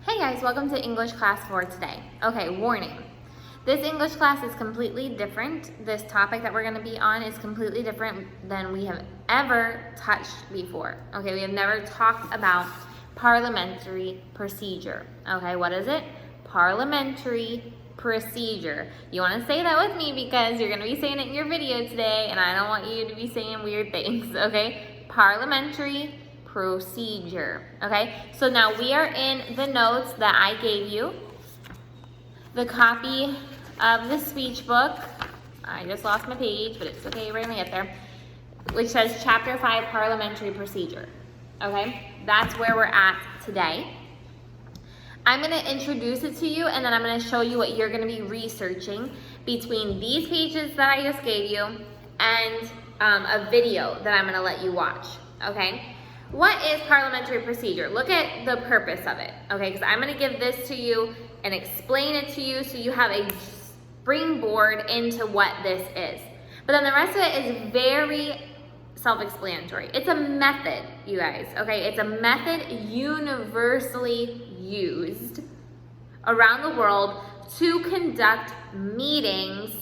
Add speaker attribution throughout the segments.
Speaker 1: Hey guys, welcome to English class for today. Okay, warning. This English class is completely different. This topic that we're going to be on is completely different than we have ever touched before. Okay, we have never talked about parliamentary procedure. Okay, what is it? Parliamentary procedure. You want to say that with me because you're going to be saying it in your video today and I don't want you to be saying weird things, okay? Parliamentary procedure, okay? So now we are in the notes that I gave you. The copy of the speech book, I just lost my page, but it's okay, we're gonna get there, which says Chapter 5, Parliamentary Procedure, okay? That's where we're at today. I'm gonna introduce it to you and then I'm gonna show you what you're gonna be researching between these pages that I just gave you and a video that I'm gonna let you watch, okay? What is parliamentary procedure? Look at the purpose of it, okay? Because I'm gonna give this to you and explain it to you so you have a springboard into what this is. But then the rest of it is very self-explanatory. It's a method, you guys, okay? It's a method universally used around the world to conduct meetings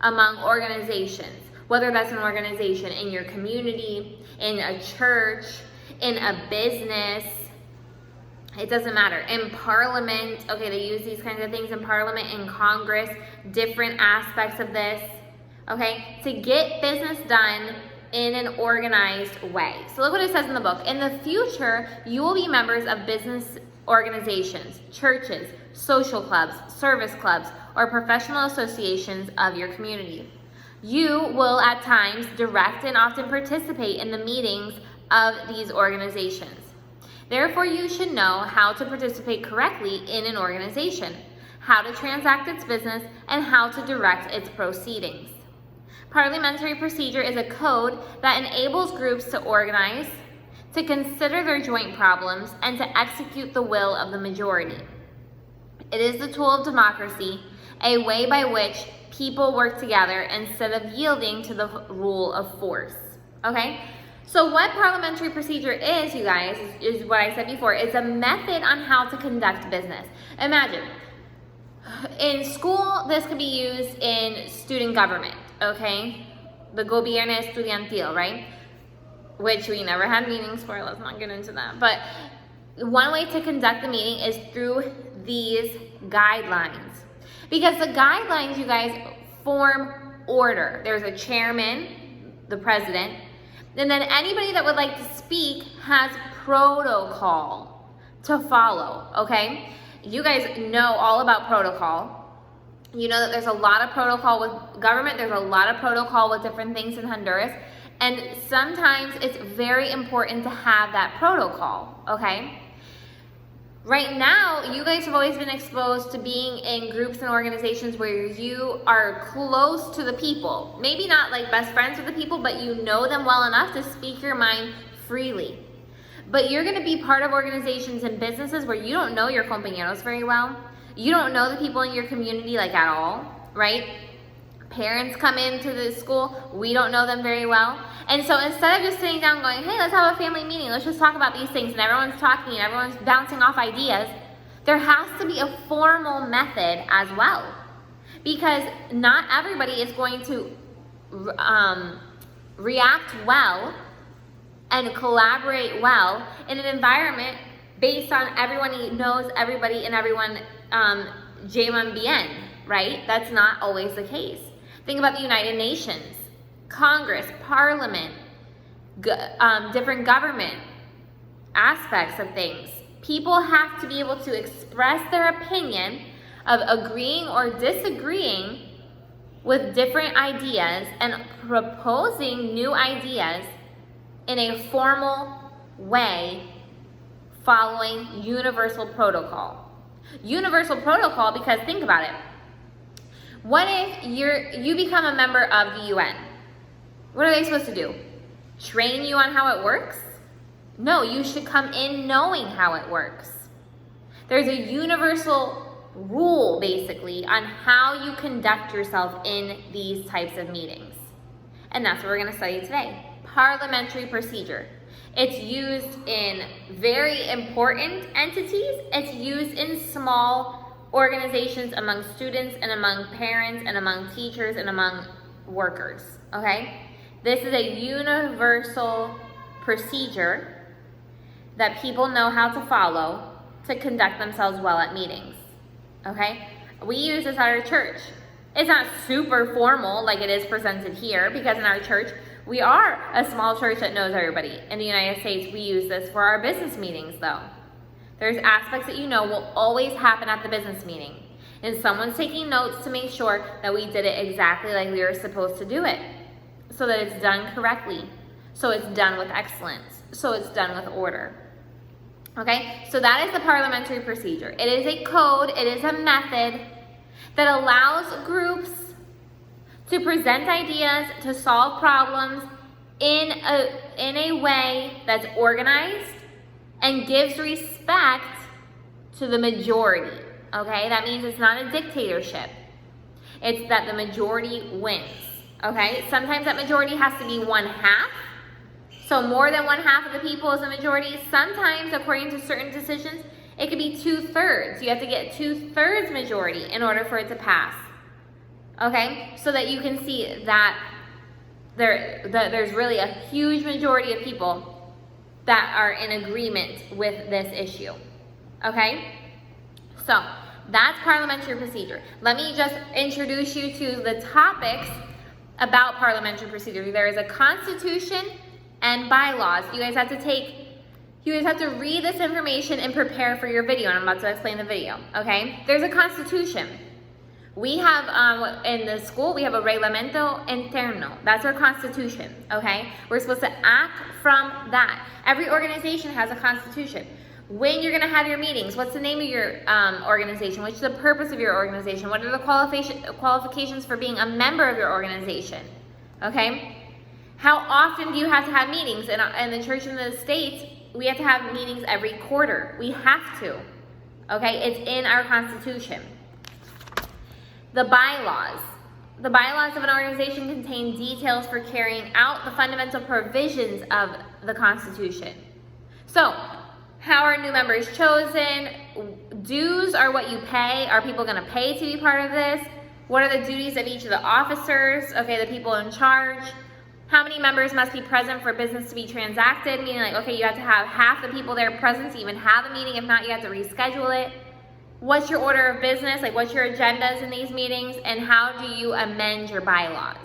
Speaker 1: among organizations. Whether that's an organization in your community, in a church, in a business, it doesn't matter. In Parliament, okay, they use these kinds of things in Parliament, in Congress, different aspects of this, okay, to get business done in an organized way. So look what it says in the book. In the future, you will be members of business organizations, churches, social clubs, service clubs, or professional associations of your community. You will at times direct and often participate in the meetings of these organizations. Therefore, you should know how to participate correctly in an organization, how to transact its business, and how to direct its proceedings. Parliamentary procedure is a code that enables groups to organize, to consider their joint problems, and to execute the will of the majority. It is the tool of democracy, a way by which people work together instead of yielding to the rule of force, okay? So what parliamentary procedure is, you guys, is what I said before. It's a method on how to conduct business. Imagine, in school, this could be used in student government, okay? The gobierno estudiantil, right? Which we never had meetings for, let's not get into that. But one way to conduct the meeting is through these guidelines. Because the guidelines, you guys, form order. There's a chairman, the president, and then anybody that would like to speak has protocol to follow, okay? You guys know all about protocol. You know that there's a lot of protocol with government. There's a lot of protocol with different things in Honduras. And sometimes it's very important to have that protocol, okay? Right now, you guys have always been exposed to being in groups and organizations where you are close to the people. Maybe not like best friends with the people, but you know them well enough to speak your mind freely. But you're gonna be part of organizations and businesses where you don't know your compañeros very well. You don't know the people in your community like at all, right? Parents come into the school, we don't know them very well. And so instead of just sitting down going, hey, let's have a family meeting, let's just talk about these things, and everyone's talking and everyone's bouncing off ideas, there has to be a formal method as well. Because not everybody is going to react well and collaborate well in an environment based on everyone knows everybody and everyone J1 bien, right? That's not always the case. Think about the United Nations, Congress, Parliament, different government aspects of things. People have to be able to express their opinion of agreeing or disagreeing with different ideas and proposing new ideas in a formal way following universal protocol. Universal protocol because think about it. What if you become a member of the UN? What are they supposed to do? Train you on how it works? No, you should come in knowing how it works. There's a universal rule, basically, on how you conduct yourself in these types of meetings. And that's what we're going to study today. Parliamentary procedure. It's used in very important entities. It's used in small organizations among students and among parents and among teachers and among workers, okay? This is a universal procedure that people know how to follow to conduct themselves well at meetings, okay? We use this at our church. It's not super formal like it is presented here, because in our church, we are a small church that knows everybody. In the United States, we use this for our business meetings, though. There's aspects that you know will always happen at the business meeting. And someone's taking notes to make sure that we did it exactly like we were supposed to do it, so that it's done correctly, so it's done with excellence, so it's done with order. Okay, so that is the parliamentary procedure. It is a code, it is a method that allows groups to present ideas, to solve problems in a way that's organized and gives respect to the majority, okay? That means it's not a dictatorship. It's that the majority wins, okay? Sometimes that majority has to be 1/2. So more than 1/2 of the people is the majority. Sometimes, according to certain decisions, it could be 2/3. You have to get 2/3 majority in order for it to pass. Okay, so that you can see that there's really a huge majority of people that are in agreement with this issue. Okay, so that's parliamentary procedure. Let me just introduce you to the topics about parliamentary procedure. There is a constitution and bylaws. You guys have to read this information and prepare for your video, and I'm about to explain the video, okay? There's a constitution. We have, in the school, we have a reglamento interno. That's our constitution, okay? We're supposed to act from that. Every organization has a constitution. When you're gonna have your meetings, what's the name of your organization? What's the purpose of your organization? What are the qualifications for being a member of your organization, okay? How often do you have to have meetings? In the church in the States, we have to have meetings every quarter. We have to, okay? It's in our constitution. The bylaws. The bylaws of an organization contain details for carrying out the fundamental provisions of the Constitution. So, how are new members chosen? Dues are what you pay. Are people going to pay to be part of this? What are the duties of each of the officers? Okay, the people in charge. How many members must be present for business to be transacted? Meaning like, okay, you have to have half the people there present to even have a meeting. If not, you have to reschedule it. What's your order of business? Like, what's your agendas in these meetings? And how do you amend your bylaws?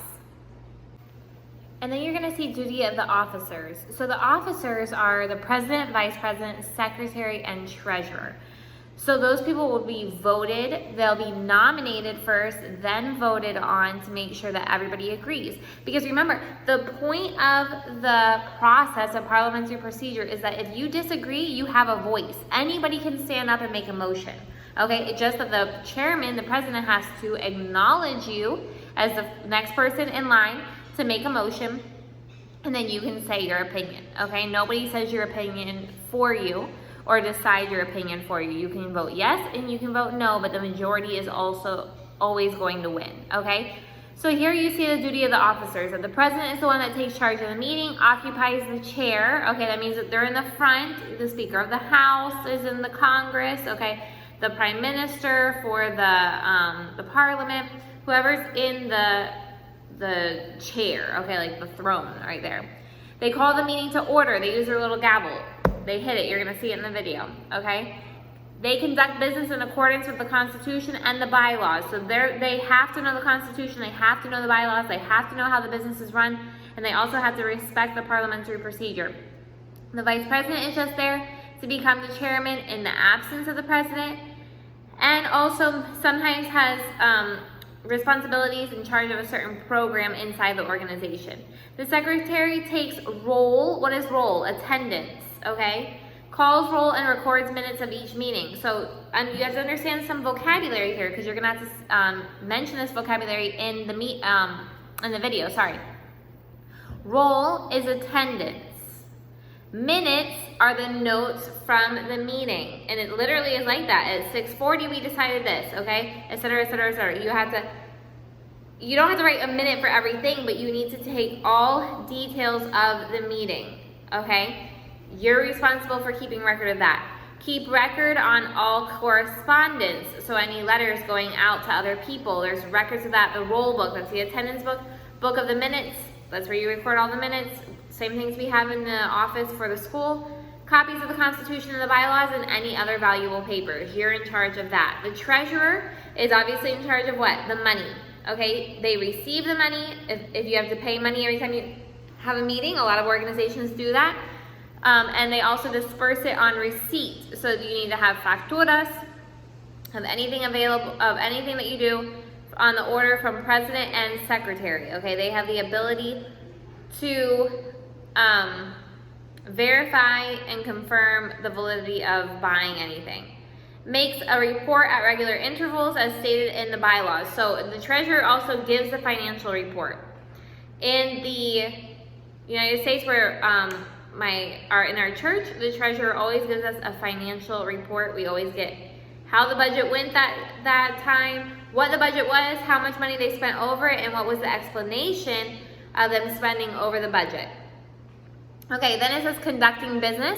Speaker 1: And then you're going to see duty of the officers. So the officers are the president, vice president, secretary, and treasurer. So those people will be voted. They'll be nominated first, then voted on to make sure that everybody agrees. Because remember, the point of the process of parliamentary procedure is that if you disagree, you have a voice. Anybody can stand up and make a motion. Okay, it's just that the chairman, the president, has to acknowledge you as the next person in line to make a motion, and then you can say your opinion. Okay, nobody says your opinion for you or decide your opinion for you. You can vote yes and you can vote no, but the majority is also always going to win. Okay, so here you see the duty of the officers. That the president is the one that takes charge of the meeting, occupies the chair. Okay, that means that they're in the front. The Speaker of the House is in the Congress. Okay. The Prime Minister for the Parliament, whoever's in the chair, okay, like the throne right there. They call the meeting to order. They use their little gavel. They hit it. You're going to see it in the video, okay? They conduct business in accordance with the Constitution and the bylaws. So they have to know the Constitution. They have to know the bylaws. They have to know how the business is run. And they also have to respect the parliamentary procedure. The Vice President is just there to become the chairman in the absence of the president, and also sometimes has responsibilities in charge of a certain program inside the organization. The secretary takes roll. What is roll? Attendance, okay? Calls roll and records minutes of each meeting. So you have to understand some vocabulary here, because you're gonna have to mention this vocabulary in the video, sorry. Roll is attendance. Minutes are the notes from the meeting, and it literally is like that. At 6:40 we decided this, okay, etc., etc., etc. You don't have to write a minute for everything, but you need to take all details of the meeting, okay? You're responsible for keeping record of that. Keep record on all correspondence. So any letters going out to other people, there's records of that. The roll book, that's the attendance book. Book of the minutes, that's where you record all the minutes. Same things we have in the office for the school. Copies of the Constitution and the bylaws and any other valuable papers. You're in charge of that. The treasurer is obviously in charge of what? The money. Okay, they receive the money. If you have to pay money every time you have a meeting, a lot of organizations do that. And they also disperse it on receipt. So you need to have facturas of anything available, of anything that you do on the order from president and secretary. Okay, they have the ability to verify and confirm the validity of buying anything. Makes a report at regular intervals as stated in the bylaws. So the treasurer also gives the financial report. In the United States, where in our church, the treasurer always gives us a financial report. We always get how the budget went that time, what the budget was, how much money they spent over it, and what was the explanation of them spending over the budget. Okay, then it says conducting business.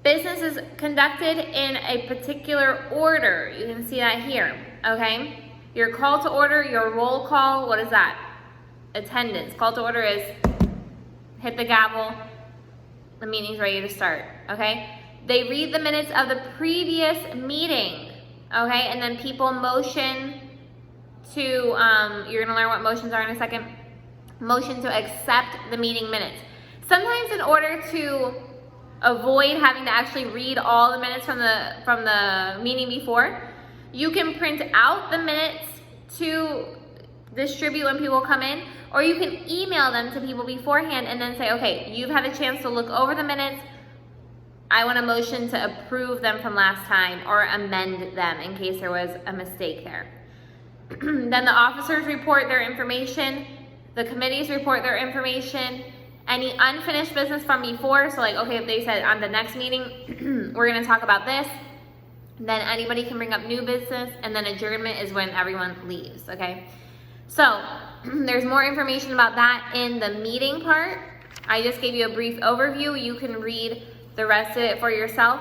Speaker 1: Business is conducted in a particular order. You can see that here, okay? Your call to order, your roll call, what is that? Attendance. Call to order is hit the gavel, the meeting's ready to start, okay? They read the minutes of the previous meeting, okay? And then people motion to, you're gonna learn what motions are in a second. Motion to accept the meeting minutes. Sometimes in order to avoid having to actually read all the minutes from the meeting before, you can print out the minutes to distribute when people come in, or you can email them to people beforehand and then say, okay, you've had a chance to look over the minutes. I want a motion to approve them from last time or amend them in case there was a mistake there. Then the officers report their information. The committees report their information. Any unfinished business from before, so like, okay, if they said on the next meeting, we're gonna talk about this, then anybody can bring up new business, and then adjournment is when everyone leaves, okay? So, there's more information about that in the meeting part. I just gave you a brief overview. You can read the rest of it for yourself.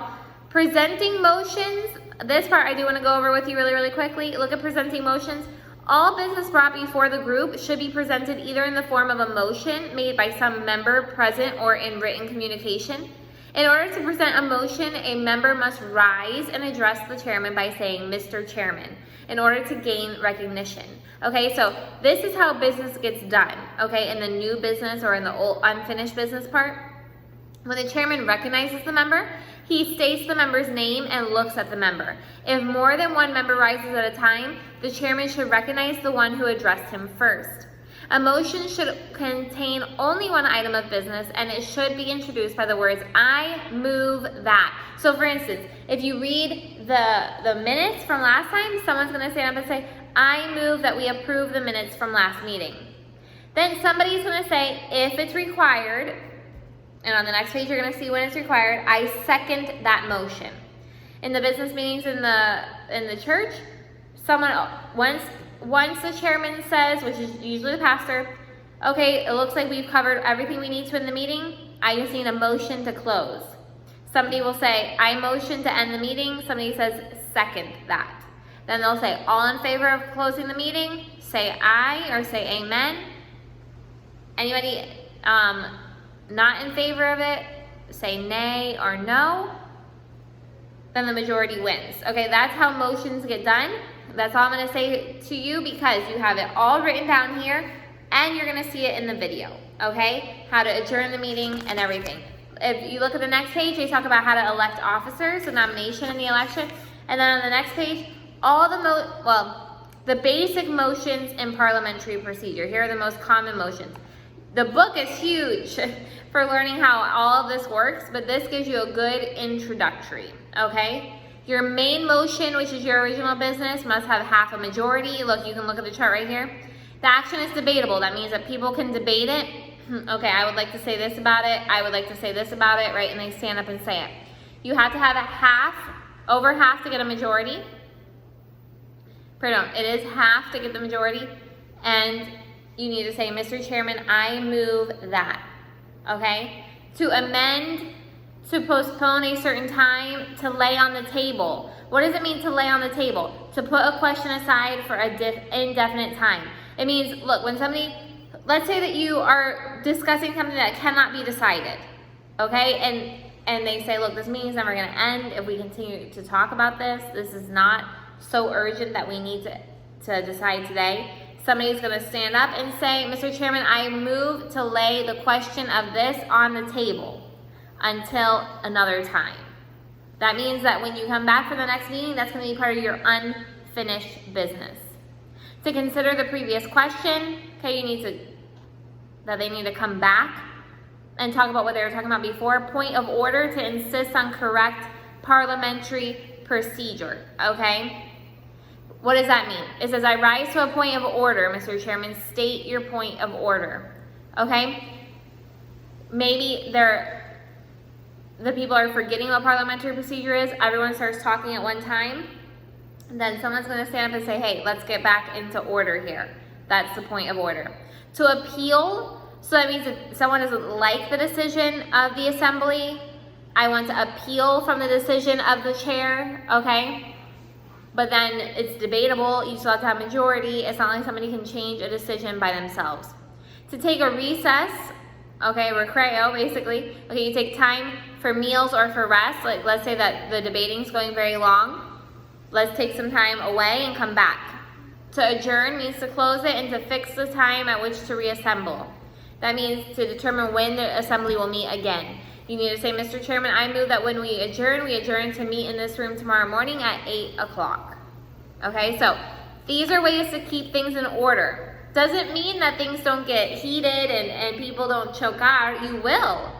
Speaker 1: Presenting motions, this part I do wanna go over with you really, really quickly. Look at presenting motions. All business brought before the group should be presented either in the form of a motion made by some member present or in written communication. In order to present a motion, a member must rise and address the chairman by saying, Mr. Chairman, in order to gain recognition. Okay, so this is how business gets done, okay, in the new business or in the old unfinished business part. When the chairman recognizes the member, he states the member's name and looks at the member. If more than one member rises at a time, the chairman should recognize the one who addressed him first. A motion should contain only one item of business, and it should be introduced by the words, I move that. So for instance, if you read the minutes from last time, someone's gonna stand up and say, I move that we approve the minutes from last meeting. Then somebody's gonna say, if it's required, and on the next page you're gonna see when it's required, I second that motion. In the business meetings in the church, someone, once the chairman says, which is usually the pastor, okay, it looks like we've covered everything we need to in the meeting, I just need a motion to close. Somebody will say, I motion to end the meeting. Somebody says, second that. Then they'll say, all in favor of closing the meeting, say aye or say amen. Anybody not in favor of it, say nay or no. Then the majority wins. Okay, that's how motions get done. That's all I'm gonna say to you because you have it all written down here and you're gonna see it in the video, okay? How to adjourn the meeting and everything. If you look at the next page, they talk about how to elect officers, the nomination and the election. And then on the next page, all the basic motions in parliamentary procedure. Here are the most common motions. The book is huge for learning how all of this works, but this gives you a good introductory, okay? Your main motion, which is your original business, must have half a majority. Look, you can look at the chart right here. The action is debatable. That means that people can debate it. Okay, I would like to say this about it. I would like to say this about it, right? And they stand up and say it. You have to have over half to get a majority. Pardon, it is half to get the majority. And you need to say, Mr. Chairman, I move that, okay? To amend to postpone a certain time, to lay on the table. What does it mean to lay on the table? To put a question aside for an indefinite time. It means, look, when somebody, let's say that you are discussing something that cannot be decided, okay? And they say, look, this meeting's never gonna end if we continue to talk about this. This is not so urgent that we need to decide today. Somebody's gonna stand up and say, Mr. Chairman, I move to lay the question of this on the table until another time. That means that when you come back for the next meeting, that's gonna be part of your unfinished business. To consider the previous question, okay, they need to come back and talk about what they were talking about before. Point of order, to insist on correct parliamentary procedure, okay? What does that mean? It says, I rise to a point of order, Mr. Chairman, state your point of order, okay? Maybe the people are forgetting what parliamentary procedure is. Everyone starts talking at one time. Then someone's gonna stand up and say, hey, let's get back into order here. That's the point of order. To appeal, so that means if someone doesn't like the decision of the assembly, I want to appeal from the decision of the chair, okay? But then it's debatable, you still have to have majority. It's not like somebody can change a decision by themselves. To take a recess, okay, recreo basically. Okay, you take time for meals or for rest. Like let's say that the debating's going very long. Let's take some time away and come back. To adjourn means to close it and to fix the time at which to reassemble. That means to determine when the assembly will meet again. You need to say, Mr. Chairman, I move that when we adjourn to meet in this room tomorrow morning at 8 o'clock. Okay, so these are ways to keep things in order. Doesn't mean that things don't get heated and people don't choke out. You will.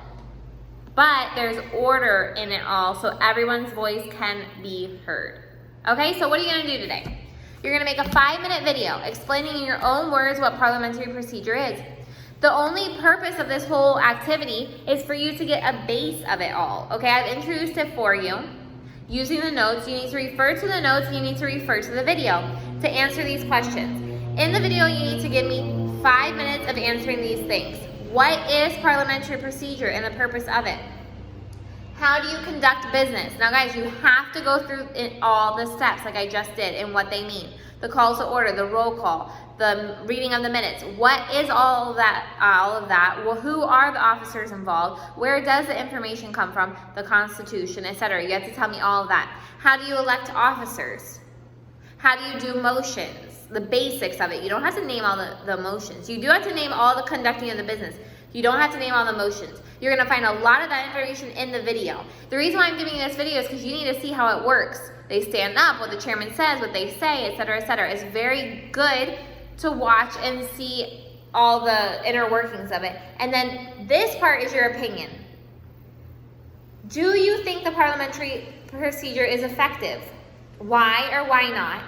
Speaker 1: But there's order in it all, so everyone's voice can be heard. Okay, so what are you gonna do today? You're gonna make a 5-minute video explaining in your own words what parliamentary procedure is. The only purpose of this whole activity is for you to get a base of it all. Okay, I've introduced it for you. Using the notes, you need to refer to the notes, you need to refer to the video to answer these questions. In the video, you need to give me 5 minutes of answering these things. What is parliamentary procedure and the purpose of it? How do you conduct business? Now guys, you have to go through all the steps like I just did and what they mean. The calls to order, the roll call, the reading of the minutes. What is all of that? Well, who are the officers involved? Where does the information come from? The Constitution, etc. You have to tell me all of that. How do you elect officers? How do you do motions? The basics of it. You don't have to name all the motions. You do have to name all the conducting of the business. You don't have to name all the motions. You're gonna find a lot of that information in the video. The reason why I'm giving you this video is because you need to see how it works. They stand up, what the chairman says, what they say, etc., etc. It's very good to watch and see all the inner workings of it. And then this part is your opinion. Do you think the parliamentary procedure is effective? Why or why not?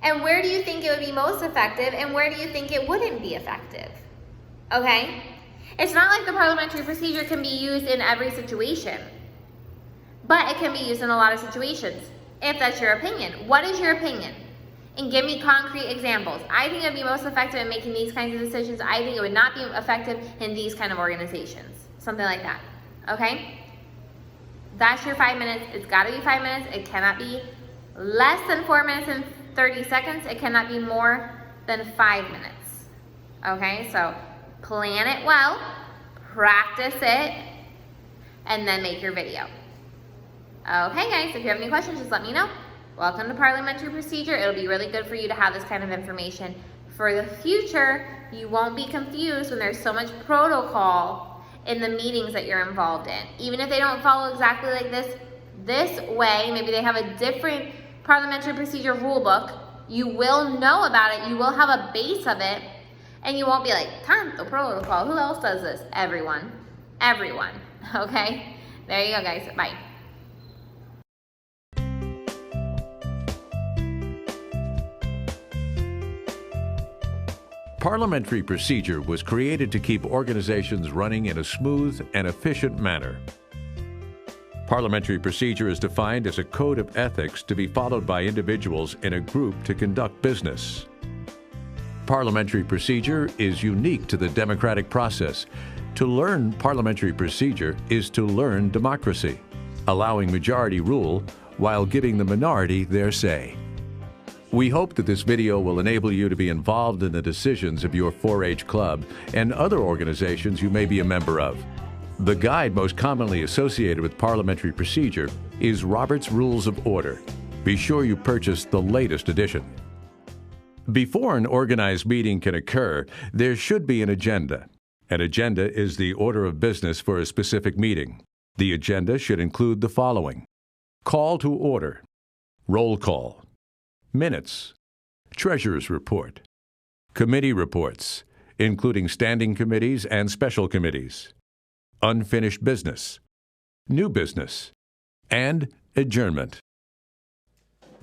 Speaker 1: And where do you think it would be most effective and where do you think it wouldn't be effective? Okay? It's not like the parliamentary procedure can be used in every situation, but it can be used in a lot of situations, if that's your opinion. What is your opinion? And give me concrete examples. I think it would be most effective in making these kinds of decisions. I think it would not be effective in these kind of organizations. Something like that, okay? That's your 5 minutes. It's gotta be 5 minutes. It cannot be less than 4 minutes and 30 seconds. It cannot be more than 5 minutes, okay? So plan it well, practice it, and then make your video. Okay guys, if you have any questions, just let me know. Welcome to Parliamentary Procedure. It'll be really good for you to have this kind of information for the future. You won't be confused when there's so much protocol in the meetings that you're involved in. Even if they don't follow exactly like this way, maybe they have a different parliamentary procedure rule book, you will know about it, you will have a base of it, and you won't be like, tanto protocol, who else does this? Everyone, okay? There you go guys, bye.
Speaker 2: Parliamentary procedure was created to keep organizations running in a smooth and efficient manner. Parliamentary procedure is defined as a code of ethics to be followed by individuals in a group to conduct business. Parliamentary procedure is unique to the democratic process To learn parliamentary procedure is to learn democracy, allowing majority rule while giving the minority their say. We hope that this video will enable you to be involved in the decisions of your 4-H club and other organizations you may be a member of. The guide most commonly associated with parliamentary procedure is Robert's Rules of Order. Be sure you purchase the latest edition. Before an organized meeting can occur, there should be an agenda. An agenda is the order of business for a specific meeting. The agenda should include the following: call to order, roll call, minutes, treasurer's report, committee reports, including standing committees and special committees, unfinished business, new business, and adjournment.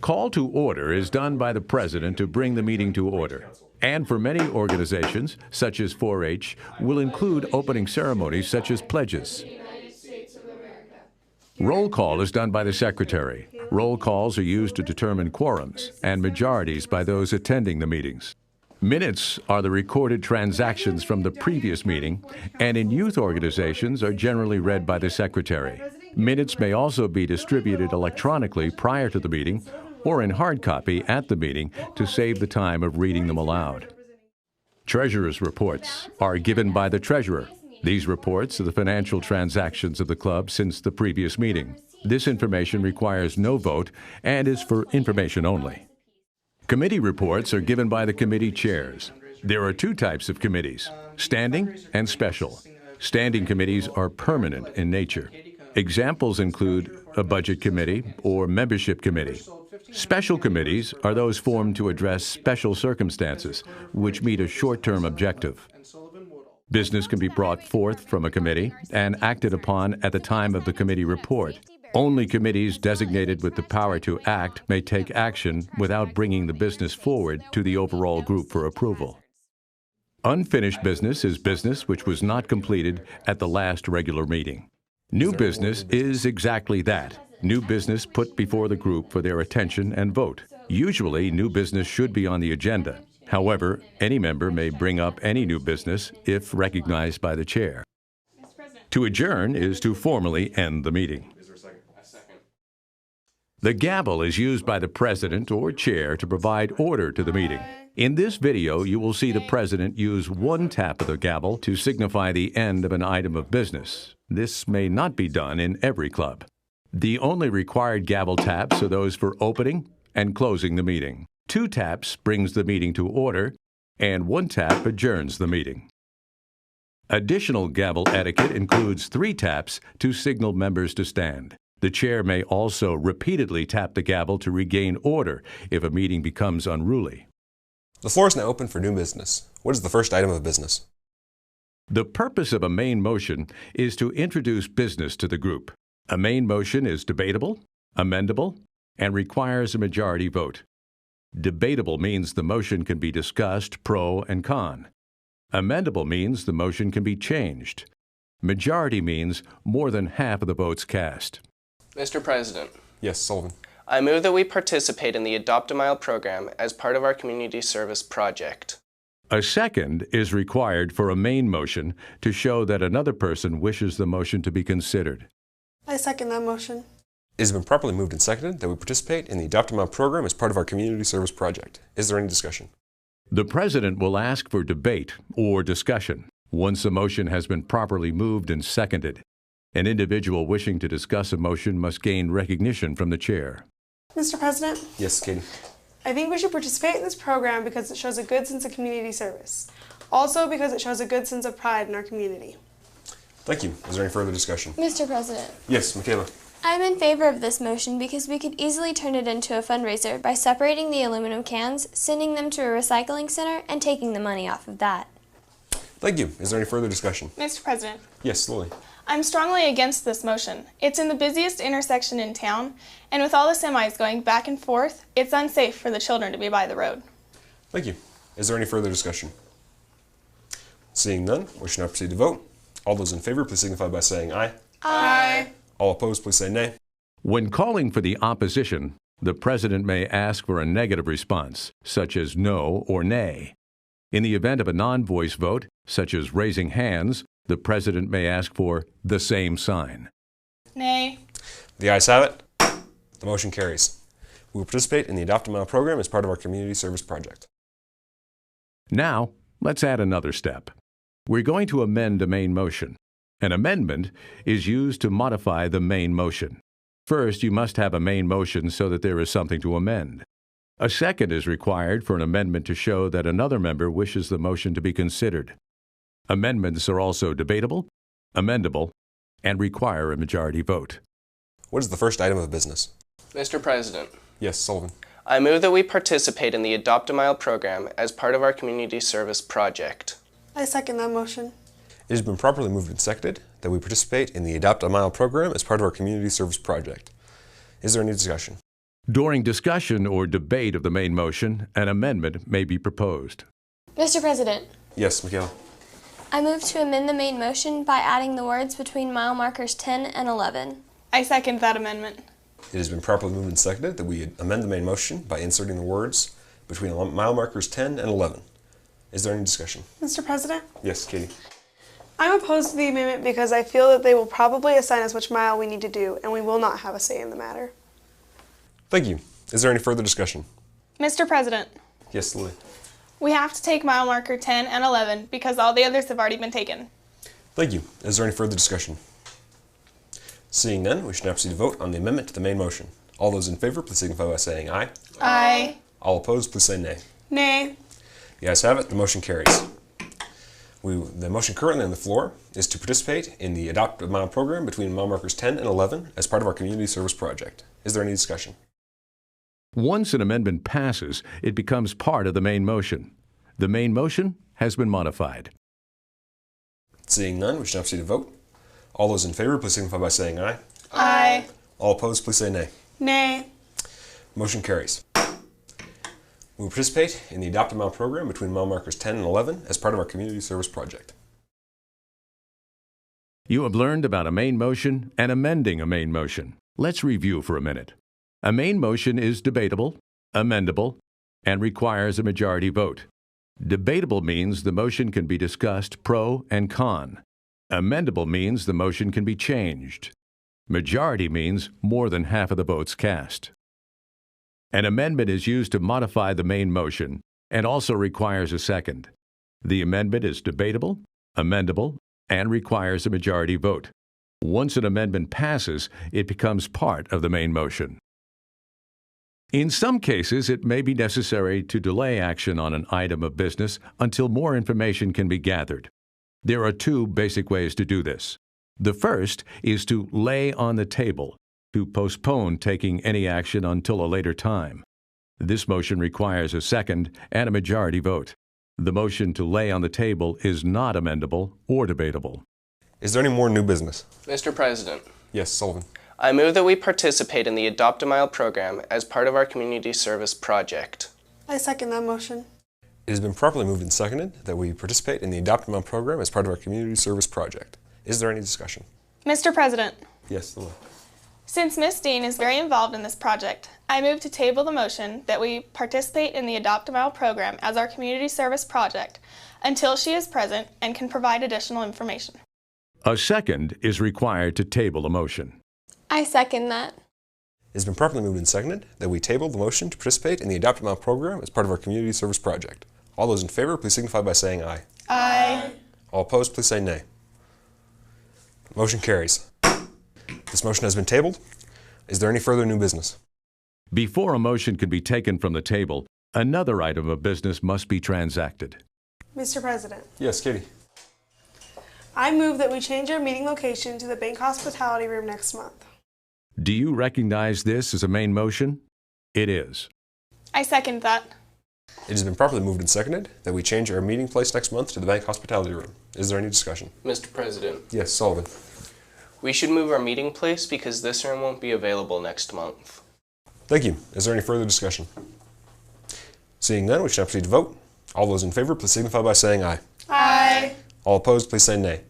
Speaker 2: Call to order is done by the president to bring the meeting to order, and for many organizations, such as 4-H, will include opening ceremonies such as pledges. Roll call is done by the secretary. Roll calls are used to determine quorums and majorities by those attending the meetings. Minutes are the recorded transactions from the previous meeting, and in youth organizations are generally read by the secretary. Minutes may also be distributed electronically prior to the meeting or in hard copy at the meeting to save the time of reading them aloud. Treasurer's reports are given by the treasurer. These reports are the financial transactions of the club since the previous meeting. This information requires no vote and is for information only. Committee reports are given by the committee chairs. There are two types of committees: standing and special. Standing committees are permanent in nature. Examples include a budget committee or membership committee. Special committees are those formed to address special circumstances which meet a short-term objective. Business can be brought forth from a committee and acted upon at the time of the committee report. Only committees designated with the power to act may take action without bringing the business forward to the overall group for approval. Unfinished business is business which was not completed at the last regular meeting. New business is exactly that: new business put before the group for their attention and vote. Usually, new business should be on the agenda. However, any member may bring up any new business if recognized by the chair. To adjourn is to formally end the meeting. The gavel is used by the president or chair to provide order to the meeting. In this video, you will see the president use one tap of the gavel to signify the end of an item of business. This may not be done in every club. The only required gavel taps are those for opening and closing the meeting. 2 taps brings the meeting to order, and 1 tap adjourns the meeting. Additional gavel etiquette includes 3 taps to signal members to stand. The chair may also repeatedly tap the gavel to regain order if a meeting becomes unruly.
Speaker 3: The floor is now open for new business. What is the first item of business?
Speaker 2: The purpose of a main motion is to introduce business to the group. A main motion is debatable, amendable, and requires a majority vote. Debatable means the motion can be discussed pro and con. Amendable means the motion can be changed. Majority means more than half of the votes cast.
Speaker 4: Mr. President,
Speaker 3: Yes, Sullivan.
Speaker 4: I move that we participate in the Adopt a Mile program as part of our community service project.
Speaker 2: A second is required for a main motion to show that another person wishes the motion to be considered.
Speaker 5: I second that motion.
Speaker 3: It has been properly moved and seconded that we participate in the Adopt a Mile program as part of our community service project. Is there any discussion?
Speaker 2: The president will ask for debate or discussion once a motion has been properly moved and seconded. An individual wishing to discuss a motion must gain recognition from the chair.
Speaker 5: Mr. President,
Speaker 3: Yes, Katie.
Speaker 5: I think we should participate in this program because it shows a good sense of community service. Also because it shows a good sense of pride in our community.
Speaker 3: Thank you. Is there any further discussion?
Speaker 6: Mr. President,
Speaker 3: Yes, Michaela.
Speaker 6: I'm in favor of this motion because we could easily turn it into a fundraiser by separating the aluminum cans, sending them to a recycling center, and taking the money off of that.
Speaker 3: Thank you. Is there any further discussion?
Speaker 7: Mr. President,
Speaker 3: Yes, Lily.
Speaker 7: I'm strongly against this motion. It's in the busiest intersection in town, and with all the semis going back and forth, it's unsafe for the children to be by the road.
Speaker 3: Thank you. Is there any further discussion? Seeing none, we shall now proceed to vote. All those in favor, please signify by saying aye.
Speaker 5: Aye.
Speaker 3: All opposed, please say nay.
Speaker 2: When calling for the opposition, the president may ask for a negative response, such as no or nay. In the event of a non-voice vote, such as raising hands, the President may ask for the same sign.
Speaker 7: Nay.
Speaker 3: The ayes have it. The motion carries. We will participate in the Adopt a Mile program as part of our community service project.
Speaker 2: Now, let's add another step. We're going to amend a main motion. An amendment is used to modify the main motion. First, you must have a main motion so that there is something to amend. A second is required for an amendment to show that another member wishes the motion to be considered. Amendments are also debatable, amendable, and require a majority vote.
Speaker 3: What is the first item of business?
Speaker 4: Mr. President,
Speaker 3: Yes, Sullivan.
Speaker 4: I move that we participate in the Adopt a Mile program as part of our community service project.
Speaker 5: I second that motion.
Speaker 3: It has been properly moved and seconded that we participate in the Adopt a Mile program as part of our community service project. Is there any discussion?
Speaker 2: During discussion or debate of the main motion, an amendment may be proposed.
Speaker 6: Mr. President,
Speaker 3: Yes, Michaela.
Speaker 6: I move to amend the main motion by adding the words between mile markers 10 and 11.
Speaker 7: I second that amendment.
Speaker 3: It has been properly moved and seconded that we amend the main motion by inserting the words between mile markers 10 and 11. Is there any discussion?
Speaker 5: Mr. President,
Speaker 3: Yes, Katie.
Speaker 5: I'm opposed to the amendment because I feel that they will probably assign us which mile we need to do, and we will not have a say in the matter.
Speaker 3: Thank you. Is there any further discussion?
Speaker 7: Mr. President,
Speaker 3: Yes, Lily.
Speaker 7: we have to take mile marker 10 and 11 because all the others have already been taken.
Speaker 3: Thank you. Is there any further discussion? Seeing none, we should now proceed to vote on the amendment to the main motion. All those in favor, please signify by saying aye.
Speaker 7: Aye.
Speaker 3: All opposed, please say nay.
Speaker 5: Nay.
Speaker 3: The ayes have it. The motion carries. The motion currently on the floor is to participate in the Adopt a Mile program between mile markers 10 and 11 as part of our community service project. Is there any discussion?
Speaker 2: Once an amendment passes, it becomes part of the main motion. The main motion has been modified.
Speaker 3: Seeing none, we should now proceed to vote. All those in favor, please signify by saying aye.
Speaker 7: Aye.
Speaker 3: All opposed, please say nay.
Speaker 5: Nay.
Speaker 3: Motion carries. We will participate in the Adopt a Mile program between mile markers 10 and 11 as part of our community service project.
Speaker 2: You have learned about a main motion and amending a main motion. Let's review for a minute. A main motion is debatable, amendable, and requires a majority vote. Debatable means the motion can be discussed pro and con. Amendable means the motion can be changed. Majority means more than half of the votes cast. An amendment is used to modify the main motion and also requires a second. The amendment is debatable, amendable, and requires a majority vote. Once an amendment passes, it becomes part of the main motion. In some cases, it may be necessary to delay action on an item of business until more information can be gathered. There are two basic ways to do this. The first is to lay on the table, to postpone taking any action until a later time. This motion requires a second and a majority vote. The motion to lay on the table is not amendable or debatable.
Speaker 3: Is there any more new business?
Speaker 4: Mr. President,
Speaker 3: Yes, Sullivan.
Speaker 4: I move that we participate in the Adopt a Mile program as part of our community service project.
Speaker 5: I second that motion.
Speaker 3: It has been properly moved and seconded that we participate in the Adopt a Mile program as part of our community service project. Is there any discussion?
Speaker 7: Mr. President,
Speaker 3: Yes, Lily.
Speaker 7: since Ms. Dean is very involved in this project, I move to table the motion that we participate in the Adopt a Mile program as our community service project until she is present and can provide additional information.
Speaker 2: A second is required to table a motion.
Speaker 6: I second that.
Speaker 3: It has been properly moved and seconded that we table the motion to participate in the Adopt a Mile program as part of our community service project. All those in favor, please signify by saying aye.
Speaker 7: Aye.
Speaker 3: All opposed, please say nay. Motion carries. This motion has been tabled. Is there any further new business?
Speaker 2: Before a motion can be taken from the table, another item of business must be transacted.
Speaker 5: Mr. President,
Speaker 3: Yes, Katie.
Speaker 5: I move that we change our meeting location to the Bank Hospitality Room next month.
Speaker 2: Do you recognize this as a main motion? It is.
Speaker 7: I second that.
Speaker 3: It has been properly moved and seconded that we change our meeting place next month to the Bank Hospitality Room. Is there any discussion?
Speaker 4: Mr. President,
Speaker 3: Yes, Sullivan.
Speaker 4: we should move our meeting place because this room won't be available next month.
Speaker 3: Thank you. Is there any further discussion? Seeing none, we shall now proceed to vote. All those in favor, please signify by saying aye.
Speaker 7: Aye.
Speaker 3: All opposed, please say nay.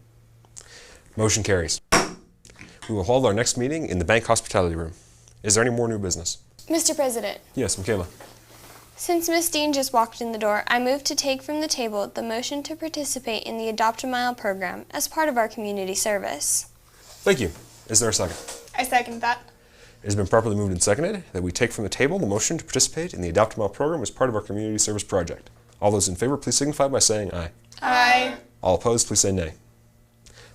Speaker 3: Motion carries. We will hold our next meeting in the Bank Hospitality Room. Is there any more new business?
Speaker 6: Mr. President,
Speaker 3: Yes, Michaela.
Speaker 6: Since Miss Dean just walked in the door, I move to take from the table the motion to participate in the Adopt a Mile program as part of our community service.
Speaker 3: Thank you. Is there a second?
Speaker 7: I second that.
Speaker 3: It has been properly moved and seconded that we take from the table the motion to participate in the Adopt a Mile program as part of our community service project. All those in favor, please signify by saying aye.
Speaker 7: Aye.
Speaker 3: All opposed, please say nay.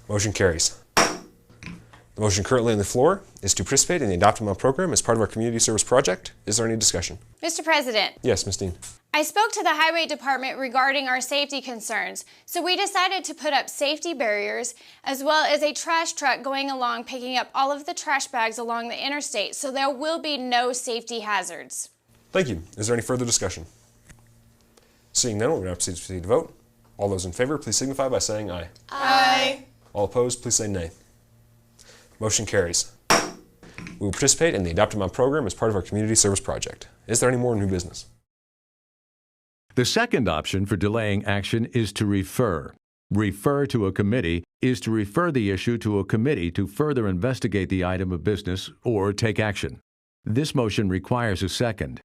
Speaker 3: Motion carries. The motion currently on the floor is to participate in the Adopt a Mile program as part of our community service project. Is there any discussion?
Speaker 8: Mr. President,
Speaker 3: Yes, Ms. Dean.
Speaker 8: I spoke to the Highway Department regarding our safety concerns, so we decided to put up safety barriers as well as a trash truck going along picking up all of the trash bags along the interstate, so there will be no safety hazards.
Speaker 3: Thank you. Is there any further discussion? Seeing none, we'll now proceed to vote. All those in favor, please signify by saying aye.
Speaker 7: Aye.
Speaker 3: All opposed, please say nay. Motion carries. We will participate in the Adopt a Mile program as part of our community service project. Is there any more new business?
Speaker 2: The second option for delaying action is to refer. Refer to a committee is to refer the issue to a committee to further investigate the item of business or take action. This motion requires a second,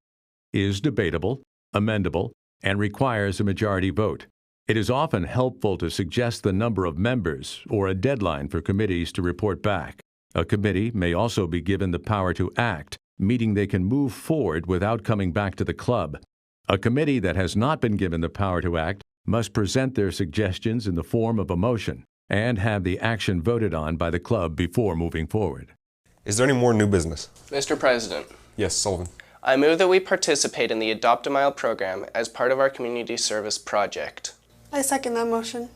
Speaker 2: is debatable, amendable, and requires a majority vote. It is often helpful to suggest the number of members or a deadline for committees to report back. A committee may also be given the power to act, meaning they can move forward without coming back to the club. A committee that has not been given the power to act must present their suggestions in the form of a motion and have the action voted on by the club before moving forward.
Speaker 3: Is there any more new business?
Speaker 4: Mr. President,
Speaker 3: Yes, Sullivan.
Speaker 4: I move that we participate in the Adopt a Mile program as part of our community service project.
Speaker 5: I second that motion.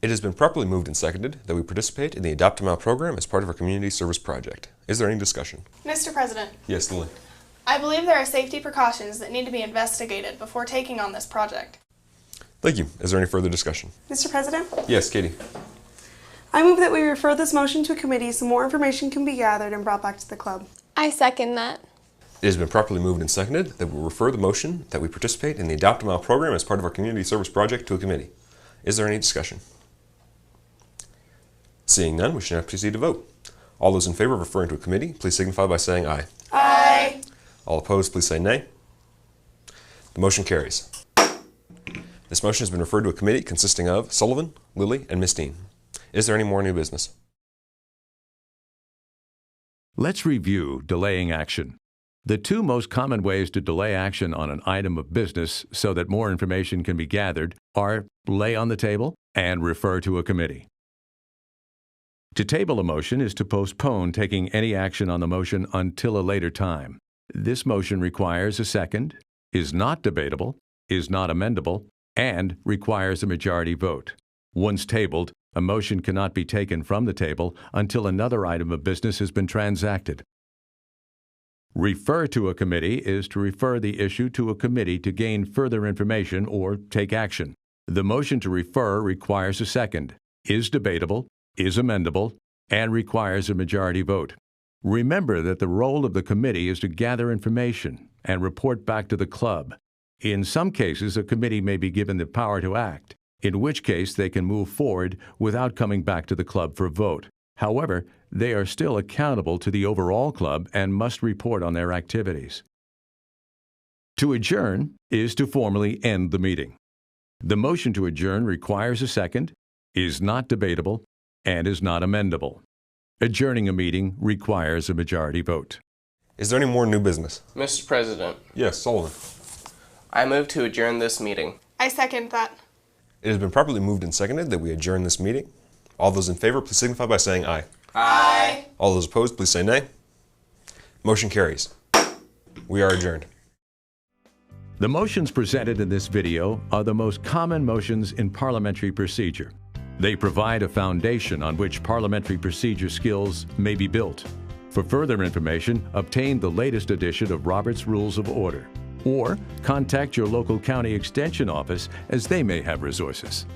Speaker 3: It has been properly moved and seconded that we participate in the Adopt a Mile program as part of our community service project. Is there any discussion?
Speaker 7: Mr. President,
Speaker 3: Yes, Lily.
Speaker 7: I believe there are safety precautions that need to be investigated before taking on this project.
Speaker 3: Thank you. Is there any further discussion?
Speaker 5: Mr. President,
Speaker 3: Yes, Katie.
Speaker 5: I move that we refer this motion to a committee so more information can be gathered and brought back to the club.
Speaker 6: I second that.
Speaker 3: It has been properly moved and seconded that we will refer the motion that we participate in the Adopt a Mile program as part of our community service project to a committee. Is there any discussion? Seeing none, we should now proceed to vote. All those in favor of referring to a committee, please signify by saying aye.
Speaker 7: Aye.
Speaker 3: All opposed, please say nay. The motion carries. This motion has been referred to a committee consisting of Sullivan, Lilly, and Miss Dean. Is there any more new business?
Speaker 2: Let's review delaying action. The two most common ways to delay action on an item of business so that more information can be gathered are lay on the table and refer to a committee. To table a motion is to postpone taking any action on the motion until a later time. This motion requires a second, is not debatable, is not amendable, and requires a majority vote. Once tabled, a motion cannot be taken from the table until another item of business has been transacted. Refer to a committee is to refer the issue to a committee to gain further information or take action. The motion to refer requires a second, is debatable, is amendable, and requires a majority vote. Remember that the role of the committee is to gather information and report back to the club. In some cases, a committee may be given the power to act, in which case they can move forward without coming back to the club for a vote. However, they are still accountable to the overall club and must report on their activities. To adjourn is to formally end the meeting. The motion to adjourn requires a second, is not debatable, and is not amendable. Adjourning a meeting requires a majority vote.
Speaker 3: Is there any more new business?
Speaker 4: Mr. President,
Speaker 3: Yes, Sullivan.
Speaker 4: I move to adjourn this meeting.
Speaker 7: I second that.
Speaker 3: It has been properly moved and seconded that we adjourn this meeting. All those in favor, please signify by saying aye.
Speaker 7: Aye.
Speaker 3: All those opposed, please say nay. Motion carries. We are adjourned.
Speaker 2: The motions presented in this video are the most common motions in parliamentary procedure. They provide a foundation on which parliamentary procedure skills may be built. For further information, obtain the latest edition of Robert's Rules of Order, or contact your local county extension office as they may have resources.